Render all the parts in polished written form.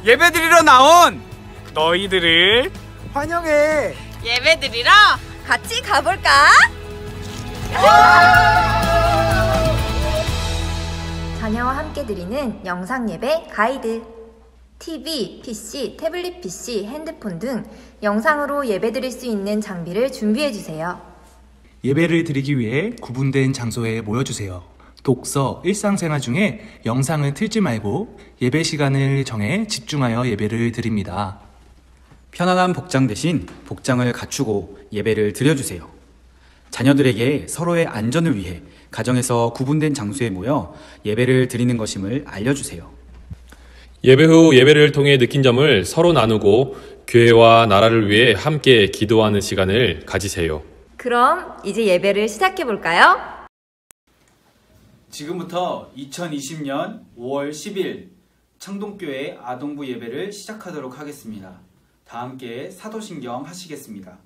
예배드리러 나온 너희들을 환영해. 예배드리러 같이 가볼까? 자녀와 함께 드리는 영상 예배 가이드. TV, PC, 태블릿 PC, 핸드폰 등 영상으로 예배드릴 수 있는 장비를 준비해주세요. 예배를 드리기 위해 구분된 장소에 모여주세요. 독서, 일상생활 중에 영상을 틀지 말고 예배 시간을 정해 집중하여 예배를 드립니다. 편안한 복장 대신 복장을 갖추고 예배를 드려주세요. 자녀들에게 서로의 안전을 위해 가정에서 구분된 장소에 모여 예배를 드리는 것임을 알려주세요. 예배 후 예배를 통해 느낀 점을 서로 나누고 교회와 나라를 위해 함께 기도하는 시간을 가지세요. 그럼 이제 예배를 시작해볼까요? 지금부터 2020년 5월 10일 창동교회 아동부 예배를 시작하도록 하겠습니다. 다 함께 사도신경 하시겠습니다.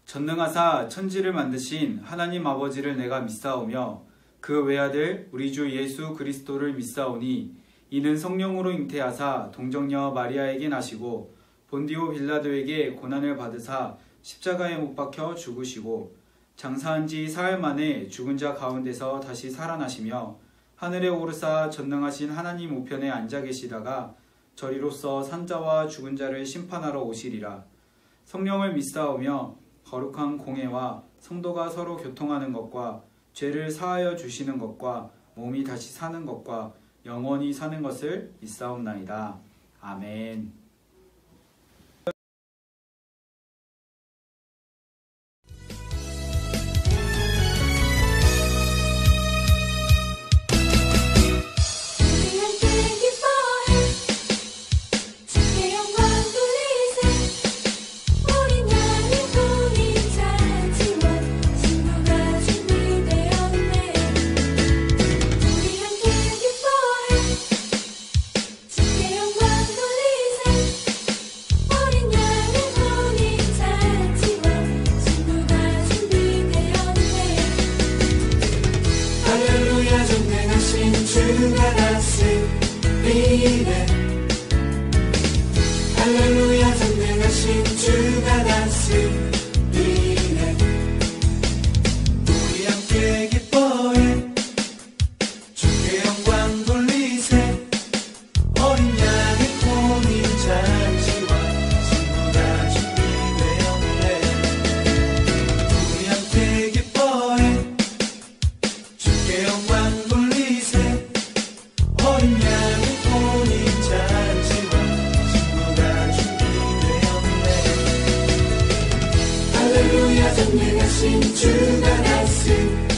전능하사 천지를 만드신 하나님 아버지를 내가 믿사오며 그 외아들 우리 주 예수 그리스도를 믿사오니 이는 성령으로 잉태하사 동정녀 마리아에게 나시고 본디오 빌라도에게 고난을 받으사 십자가에 못 박혀 죽으시고 장사한 지 사흘 만에 죽은 자 가운데서 다시 살아나시며 하늘에 오르사 전능하신 하나님 우편에 앉아 계시다가 저리로서 산자와 죽은 자를 심판하러 오시리라. 성령을 믿사오며 거룩한 공회와 성도가 서로 교통하는 것과 죄를 사하여 주시는 것과 몸이 다시 사는 것과 영원히 사는 것을 믿사옵나이다. 아멘. 할렐루야 전능하신 주가 다스리네. 우리 함께 기뻐해 주께 영광 돌리세. 어린 양의 혼인 잔치와 신부가 준비되었네. 우리 함께 기뻐해 주께 영광 돌리세. 어린 양의 혼인 잔치와 신부가 준비되었네. 할렐루야 전능하신 주가 다스리네.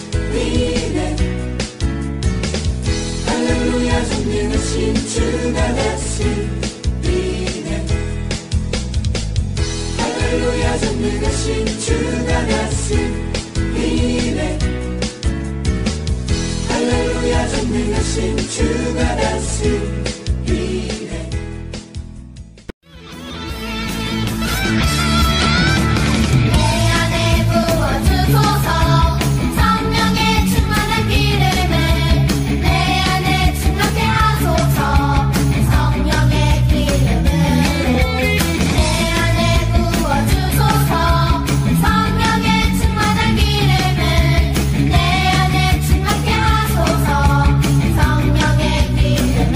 할렐루야 전능하신 주가 다스리네. 할렐루야 전능하신 주가 다스리네. 할렐루야 전능하신 주가 다스리네. 내 안에 부어주소서. 성령의 충만한 기름을 내 안에 충만케 하소서. 성령의 기름을 내 안에 부어주소서. 성령의 충만한 기름을 내 안에 충만케 하소서. 성령의 기름을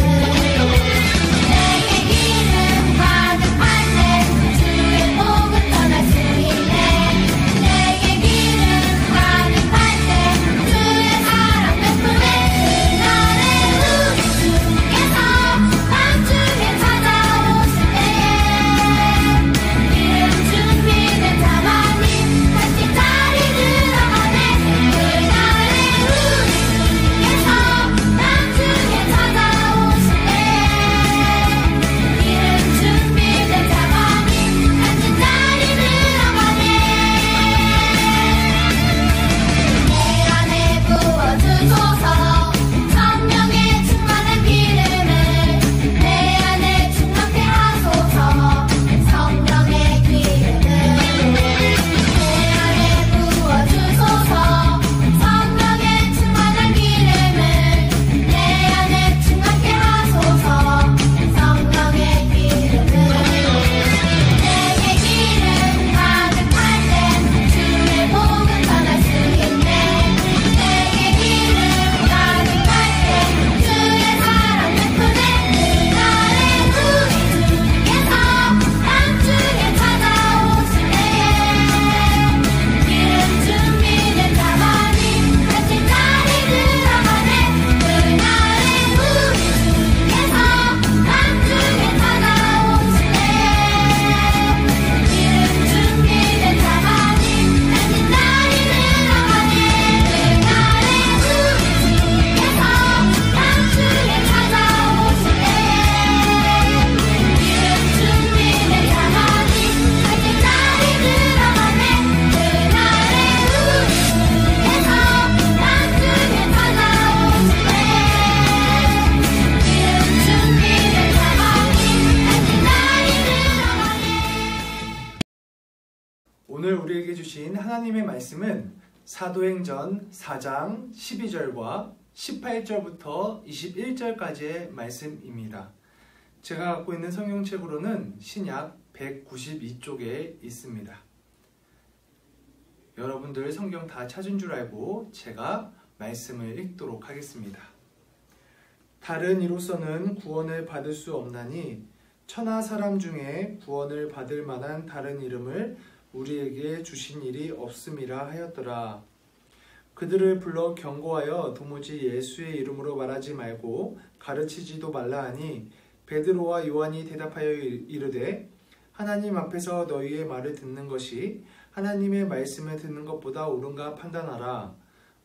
우리에게 주신 하나님의 말씀은 사도행전 4장 12절과 18절부터 21절까지의 말씀입니다. 제가 갖고 있는 성경책으로는 신약 192쪽에 있습니다. 여러분들 성경 다 찾은 줄 알고 제가 말씀을 읽도록 하겠습니다. 다른 이로서는 구원을 받을 수 없나니 천하 사람 중에 구원을 받을 만한 다른 이름을 우리에게 주신 일이 없음이라 하였더라. 그들을 불러 경고하여 도무지 예수의 이름으로 말하지 말고 가르치지도 말라 하니 베드로와 요한이 대답하여 이르되 하나님 앞에서 너희의 말을 듣는 것이 하나님의 말씀을 듣는 것보다 옳은가 판단하라.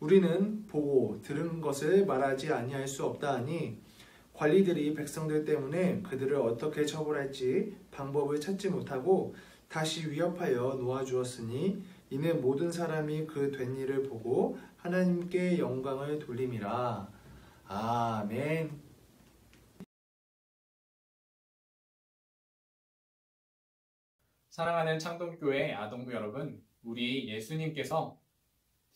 우리는 보고 들은 것을 말하지 아니할 수 없다 하니 관리들이 백성들 때문에 그들을 어떻게 처벌할지 방법을 찾지 못하고 다시 위협하여 놓아주었으니 이는 모든 사람이 그 된 일을 보고 하나님께 영광을 돌림이라. 아멘. 사랑하는 창동교회 아동부 여러분, 우리 예수님께서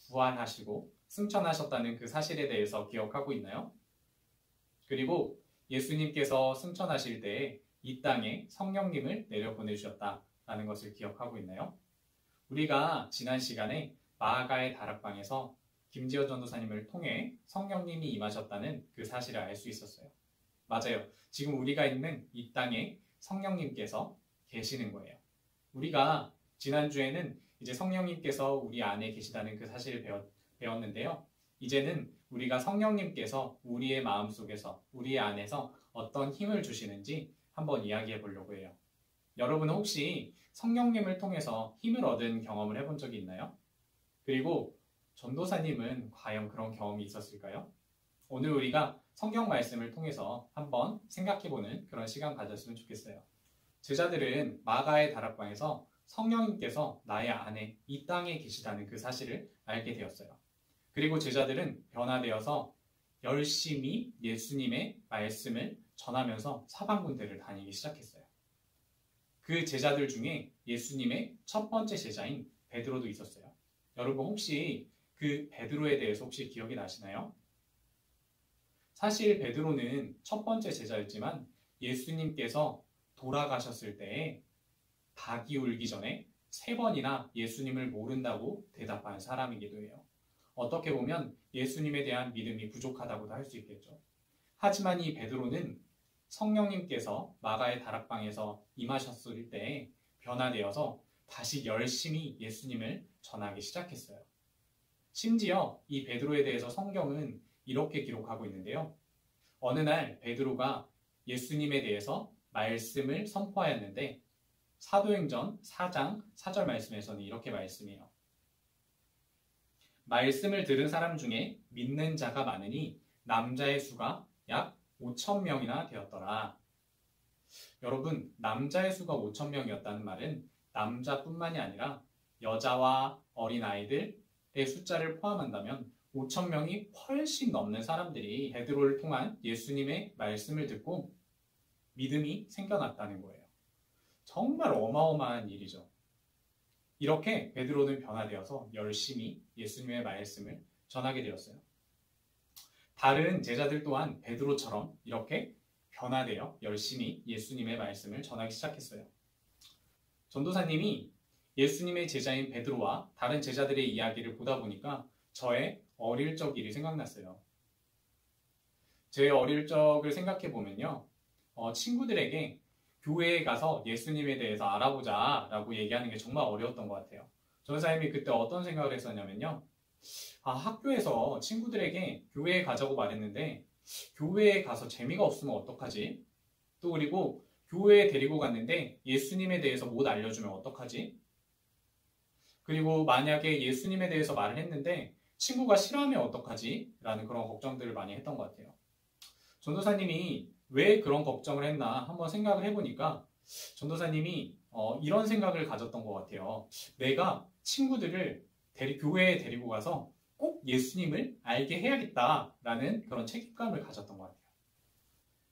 부활하시고 승천하셨다는 그 사실에 대해서 기억하고 있나요? 그리고 예수님께서 승천하실 때에 이 땅에 성령님을 내려보내주셨다라는 것을 기억하고 있나요? 우리가 지난 시간에 마가의 다락방에서 김지호 전도사님을 통해 성령님이 임하셨다는 그 사실을 알 수 있었어요. 맞아요. 지금 우리가 있는 이 땅에 성령님께서 계시는 거예요. 우리가 지난주에는 이제 성령님께서 우리 안에 계시다는 그 사실을 배웠는데요. 이제는 우리가 성령님께서 우리의 마음속에서, 우리의 안에서 어떤 힘을 주시는지 한번 이야기해 보려고 해요. 여러분은 혹시 성령님을 통해서 힘을 얻은 경험을 해본 적이 있나요? 그리고 전도사님은 과연 그런 경험이 있었을까요? 오늘 우리가 성경 말씀을 통해서 한번 생각해보는 그런 시간 가졌으면 좋겠어요. 제자들은 마가의 다락방에서 성령님께서 나의 안에 이 땅에 계시다는 그 사실을 알게 되었어요. 그리고 제자들은 변화되어서 열심히 예수님의 말씀을 전하면서 사방군데를 다니기 시작했어요. 그 제자들 중에 예수님의 첫 번째 제자인 베드로도 있었어요. 여러분 혹시 그 베드로에 대해서 혹시 기억이 나시나요? 사실 베드로는 첫 번째 제자였지만 예수님께서 돌아가셨을 때에 닭이 울기 전에 3번이나 예수님을 모른다고 대답한 사람이기도 해요. 어떻게 보면 예수님에 대한 믿음이 부족하다고도 할 수 있겠죠. 하지만 이 베드로는 성령님께서 마가의 다락방에서 임하셨을 때 변화되어서 다시 열심히 예수님을 전하기 시작했어요. 심지어 이 베드로에 대해서 성경은 이렇게 기록하고 있는데요. 어느 날 베드로가 예수님에 대해서 말씀을 선포하였는데 사도행전 4장 4절 말씀에서는 이렇게 말씀해요. 말씀을 들은 사람 중에 믿는 자가 많으니 남자의 수가 약 5,000명이나 되었더라. 여러분, 남자의 수가 5,000명이었다는 말은 남자뿐만이 아니라 여자와 어린아이들의 숫자를 포함한다면 5,000명이 훨씬 넘는 사람들이 베드로를 통한 예수님의 말씀을 듣고 믿음이 생겨났다는 거예요. 정말 어마어마한 일이죠. 이렇게 베드로는 변화되어서 열심히 예수님의 말씀을 전하게 되었어요. 다른 제자들 또한 베드로처럼 이렇게 변화되어 열심히 예수님의 말씀을 전하기 시작했어요. 전도사님이 예수님의 제자인 베드로와 다른 제자들의 이야기를 보다 보니까 저의 어릴 적 일이 생각났어요. 제 어릴 적을 생각해 보면요. 친구들에게 교회에 가서 예수님에 대해서 알아보자 라고 얘기하는 게 정말 어려웠던 것 같아요. 전도사님이 그때 어떤 생각을 했었냐면요. 학교에서 친구들에게 교회에 가자고 말했는데 교회에 가서 재미가 없으면 어떡하지? 또 그리고 교회에 데리고 갔는데 예수님에 대해서 못 알려주면 어떡하지? 그리고 만약에 예수님에 대해서 말을 했는데 친구가 싫어하면 어떡하지? 라는 그런 걱정들을 많이 했던 것 같아요. 전도사님이 왜 그런 걱정을 했나 한번 생각을 해보니까 전도사님이 이런 생각을 가졌던 것 같아요. 내가 친구들을 교회에 데리고 가서 꼭 예수님을 알게 해야겠다라는 그런 책임감을 가졌던 것 같아요.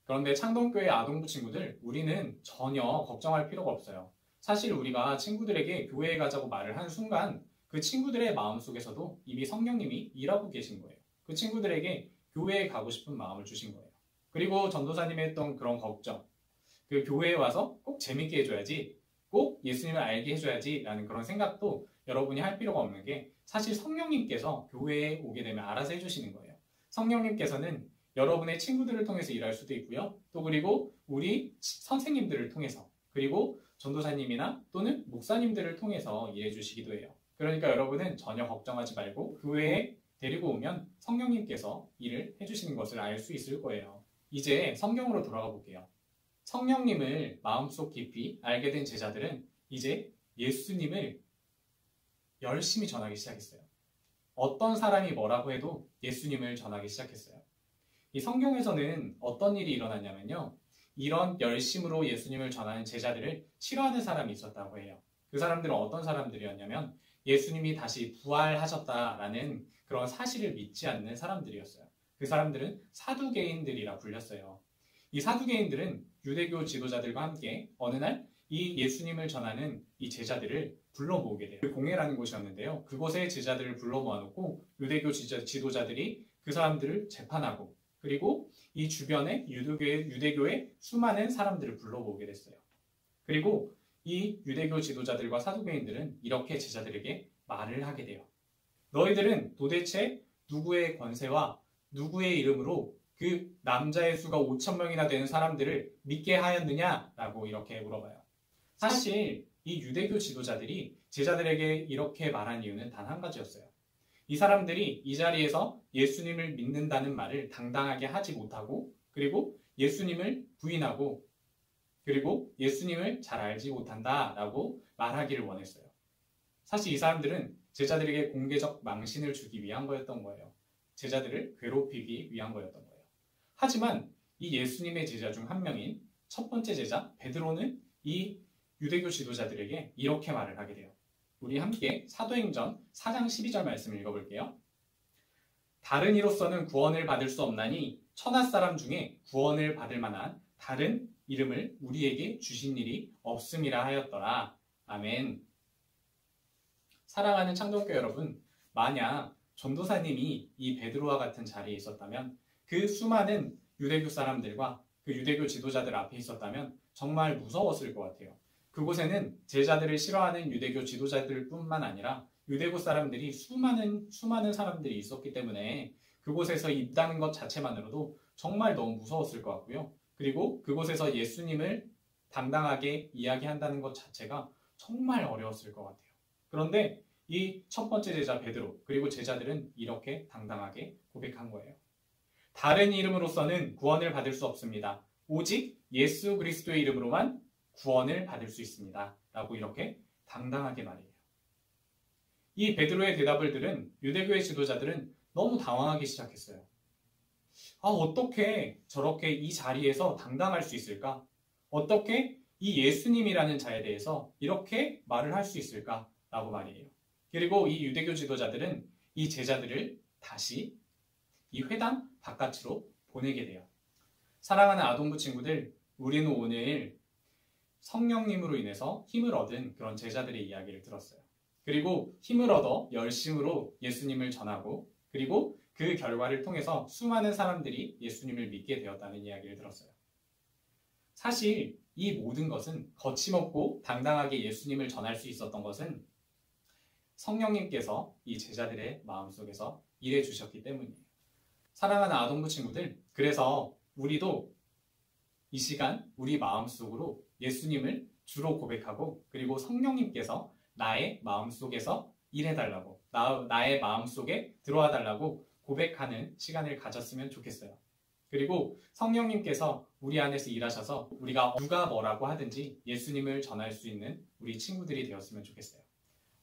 그런데 창동교회 아동부 친구들, 우리는 전혀 걱정할 필요가 없어요. 사실 우리가 친구들에게 교회에 가자고 말을 하는 순간 그 친구들의 마음속에서도 이미 성령님이 일하고 계신 거예요. 그 친구들에게 교회에 가고 싶은 마음을 주신 거예요. 그리고 전도사님이 했던 그런 걱정, 그 교회에 와서 꼭 재밌게 해줘야지, 꼭 예수님을 알게 해줘야지 라는 그런 생각도 여러분이 할 필요가 없는 게 사실 성령님께서 교회에 오게 되면 알아서 해주시는 거예요. 성령님께서는 여러분의 친구들을 통해서 일할 수도 있고요. 또 그리고 우리 선생님들을 통해서, 그리고 전도사님이나 또는 목사님들을 통해서 일해 주시기도 해요. 그러니까 여러분은 전혀 걱정하지 말고 교회에 데리고 오면 성령님께서 일을 해주시는 것을 알 수 있을 거예요. 이제 성경으로 돌아가 볼게요. 성령님을 마음속 깊이 알게 된 제자들은 이제 예수님을 열심히 전하기 시작했어요. 어떤 사람이 뭐라고 해도 예수님을 전하기 시작했어요. 이 성경에서는 어떤 일이 일어났냐면요. 이런 열심으로 예수님을 전하는 제자들을 싫어하는 사람이 있었다고 해요. 그 사람들은 어떤 사람들이었냐면 예수님이 다시 부활하셨다라는 그런 사실을 믿지 않는 사람들이었어요. 그 사람들은 사두개인들이라 불렸어요. 이 사두개인들은 유대교 지도자들과 함께 어느 날 이 예수님을 전하는 이 제자들을 불러 모으게 돼요. 공회라는 곳이었는데요. 그곳에 제자들을 불러 모아놓고 유대교 지도자들이 그 사람들을 재판하고, 그리고 이 주변에 유대교의 수많은 사람들을 불러 모으게 됐어요. 그리고 이 유대교 지도자들과 사두개인들은 이렇게 제자들에게 말을 하게 돼요. 너희들은 도대체 누구의 권세와 누구의 이름으로 그 남자의 수가 5,000명이나 되는 사람들을 믿게 하였느냐라고 이렇게 물어봐요. 사실 이 유대교 지도자들이 제자들에게 이렇게 말한 이유는 단 한 가지였어요. 이 사람들이 이 자리에서 예수님을 믿는다는 말을 당당하게 하지 못하고, 그리고 예수님을 부인하고, 그리고 예수님을 잘 알지 못한다라고 말하기를 원했어요. 사실 이 사람들은 제자들에게 공개적 망신을 주기 위한 거였던 거예요. 제자들을 괴롭히기 위한 거였던 거예요. 하지만 이 예수님의 제자 중 한 명인 첫 번째 제자 베드로는 이 유대교 지도자들에게 이렇게 말을 하게 돼요. 우리 함께 사도행전 4장 12절 말씀을 읽어볼게요. 다른 이로서는 구원을 받을 수 없나니 천하 사람 중에 구원을 받을 만한 다른 이름을 우리에게 주신 일이 없음이라 하였더라. 아멘. 사랑하는 창동교 여러분, 만약 전도사님이 이 베드로와 같은 자리에 있었다면, 그 수많은 유대교 사람들과 그 유대교 지도자들 앞에 있었다면 정말 무서웠을 것 같아요. 그곳에는 제자들을 싫어하는 유대교 지도자들 뿐만 아니라 유대교 사람들이 수많은 사람들이 있었기 때문에 그곳에서 있다는 것 자체만으로도 정말 너무 무서웠을 것 같고요. 그리고 그곳에서 예수님을 당당하게 이야기한다는 것 자체가 정말 어려웠을 것 같아요. 그런데 이 첫 번째 제자 베드로, 그리고 제자들은 이렇게 당당하게 고백한 거예요. 다른 이름으로서는 구원을 받을 수 없습니다. 오직 예수 그리스도의 이름으로만 구원을 받을 수 있습니다. 라고 이렇게 당당하게 말해요. 이 베드로의 대답을 들은 유대교의 지도자들은 너무 당황하기 시작했어요. 어떻게 저렇게 이 자리에서 당당할 수 있을까? 어떻게 이 예수님이라는 자에 대해서 이렇게 말을 할 수 있을까? 라고 말이에요. 그리고 이 유대교 지도자들은 이 제자들을 다시 이 회당 바깥으로 보내게 돼요. 사랑하는 아동부 친구들, 우리는 오늘 성령님으로 인해서 힘을 얻은 그런 제자들의 이야기를 들었어요. 그리고 힘을 얻어 열심으로 예수님을 전하고, 그리고 그 결과를 통해서 수많은 사람들이 예수님을 믿게 되었다는 이야기를 들었어요. 사실 이 모든 것은 거침없고 당당하게 예수님을 전할 수 있었던 것은 성령님께서 이 제자들의 마음속에서 일해 주셨기 때문이에요. 사랑하는 아동부 친구들, 그래서 우리도 이 시간 우리 마음속으로 예수님을 주로 고백하고, 그리고 성령님께서 나의 마음속에서 일해달라고, 나의 마음속에 들어와 달라고 고백하는 시간을 가졌으면 좋겠어요. 그리고 성령님께서 우리 안에서 일하셔서 우리가 누가 뭐라고 하든지 예수님을 전할 수 있는 우리 친구들이 되었으면 좋겠어요.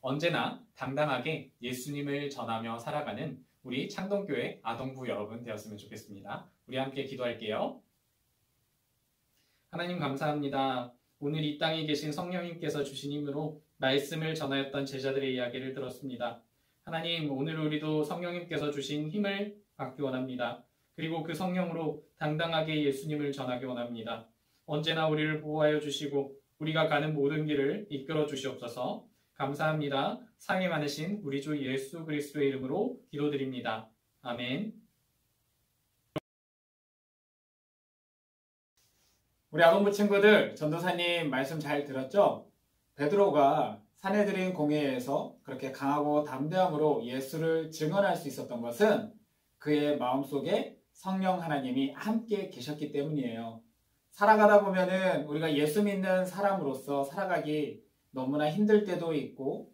언제나 당당하게 예수님을 전하며 살아가는 우리 창동교회 아동부 여러분 되었으면 좋겠습니다. 우리 함께 기도할게요. 하나님 감사합니다. 오늘 이 땅에 계신 성령님께서 주신 힘으로 말씀을 전하였던 제자들의 이야기를 들었습니다. 하나님, 오늘 우리도 성령님께서 주신 힘을 받기 원합니다. 그리고 그 성령으로 당당하게 예수님을 전하기 원합니다. 언제나 우리를 보호하여 주시고 우리가 가는 모든 길을 이끌어 주시옵소서. 감사합니다. 상이 많으신 우리 주 예수 그리스도의 이름으로 기도드립니다. 아멘. 우리 아동부 친구들, 전도사님 말씀 잘 들었죠? 베드로가 사내들인 공회에서 그렇게 강하고 담대함으로 예수를 증언할 수 있었던 것은 그의 마음속에 성령 하나님이 함께 계셨기 때문이에요. 살아가다 보면은 우리가 예수 믿는 사람으로서 살아가기 너무나 힘들 때도 있고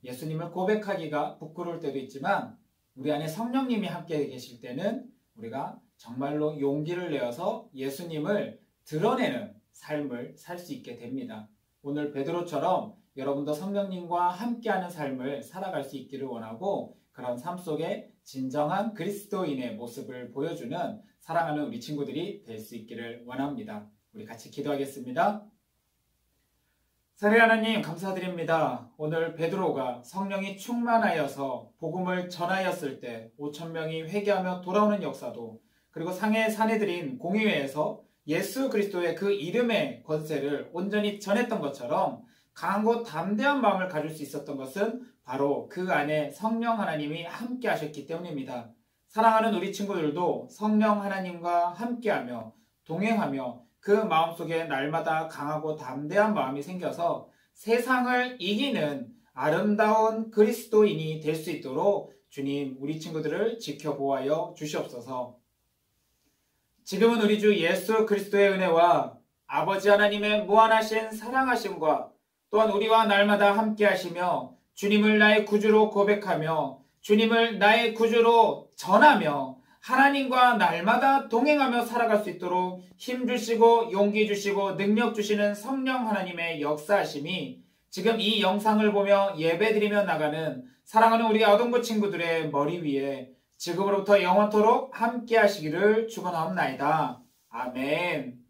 예수님을 고백하기가 부끄러울 때도 있지만 우리 안에 성령님이 함께 계실 때는 우리가 정말로 용기를 내어서 예수님을 드러내는 삶을 살 수 있게 됩니다. 오늘 베드로처럼 여러분도 성령님과 함께하는 삶을 살아갈 수 있기를 원하고 그런 삶 속에 진정한 그리스도인의 모습을 보여주는 사랑하는 우리 친구들이 될 수 있기를 원합니다. 우리 같이 기도하겠습니다. 사랑의 하나님 감사드립니다. 오늘 베드로가 성령이 충만하여서 복음을 전하였을 때 5,000명이 회개하며 돌아오는 역사도 그리고 상해 사내들인 공의회에서 예수 그리스도의 그 이름의 권세를 온전히 전했던 것처럼 강하고 담대한 마음을 가질 수 있었던 것은 바로 그 안에 성령 하나님이 함께 하셨기 때문입니다. 사랑하는 우리 친구들도 성령 하나님과 함께하며 동행하며 그 마음속에 날마다 강하고 담대한 마음이 생겨서 세상을 이기는 아름다운 그리스도인이 될 수 있도록 주님 우리 친구들을 지켜보아여 주시옵소서. 지금은 우리 주 예수 그리스도의 은혜와 아버지 하나님의 무한하신 사랑하심과 또한 우리와 날마다 함께 하시며 주님을 나의 구주로 고백하며 주님을 나의 구주로 전하며 하나님과 날마다 동행하며 살아갈 수 있도록 힘 주시고 용기 주시고 능력 주시는 성령 하나님의 역사하심이 지금 이 영상을 보며 예배드리며 나가는 사랑하는 우리 아동부 친구들의 머리 위에 지금으로부터 영원토록 함께 하시기를 축원하옵나이다. 아멘.